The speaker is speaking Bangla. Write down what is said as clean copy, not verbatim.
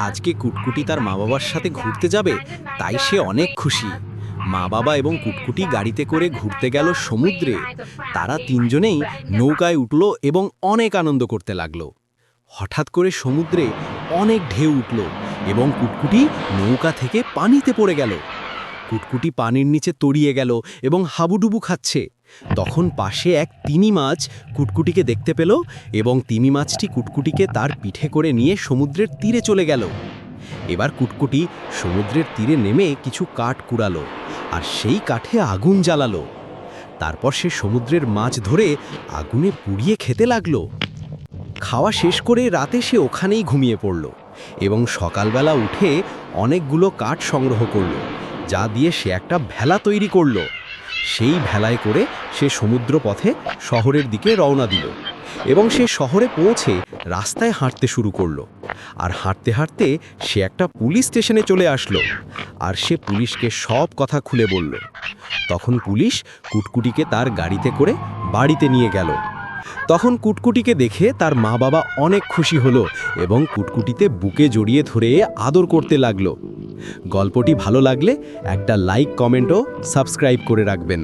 আজকে কুটকুটি তার মা বাবার সাথে ঘুরতে যাবে, তাই সে অনেক খুশি। মা বাবা এবং কুটকুটি গাড়িতে করে ঘুরতে গেল সমুদ্রে। তারা তিনজনেই নৌকায় উঠল এবং অনেক আনন্দ করতে লাগলো। হঠাৎ করে সমুদ্রে অনেক ঢেউ উঠল এবং কুটকুটি নৌকা থেকে পানিতে পড়ে গেল। কুটকুটি পানির নিচে তলিয়ে গেল এবং হাবুডুবু খাচ্ছে। তখন পাশে এক তিমি মাছ কুটকুটিকে দেখতে পেল এবং তিমি মাছটি কুটকুটিকে তার পিঠে করে নিয়ে সমুদ্রের তীরে চলে গেল। এবার কুটকুটি সমুদ্রের তীরে নেমে কিছু কাঠ কুড়ালো আর সেই কাঠে আগুন জ্বালালো। তারপর সে সমুদ্রের মাছ ধরে আগুনে পুড়িয়ে খেতে লাগলো। খাওয়া শেষ করে রাতে সে ওখানেই ঘুমিয়ে পড়ল এবং সকালবেলা উঠে অনেকগুলো কাঠ সংগ্রহ করল, যা দিয়ে সে একটা ভেলা তৈরি করল। সেই ভেলায় করে সে সমুদ্র পথে শহরের দিকে রওনা দিল এবং সে শহরে পৌঁছে রাস্তায় হাঁটতে শুরু করলো। আর হাঁটতে হাঁটতে সে একটা পুলিশ স্টেশনে চলে আসলো আর সে পুলিশকে সব কথা খুলে বলল। তখন পুলিশ কুটকুটিকে তার গাড়িতে করে বাড়িতে নিয়ে গেল। তখন কুটকুটিকে দেখে তার মা বাবা অনেক খুশি হলো এবং কুটকুটিতে বুকে জড়িয়ে ধরে আদর করতে লাগলো। গল্পটি ভালো লাগলে একটা লাইক, কমেন্ট ও সাবস্ক্রাইব করে রাখবেন।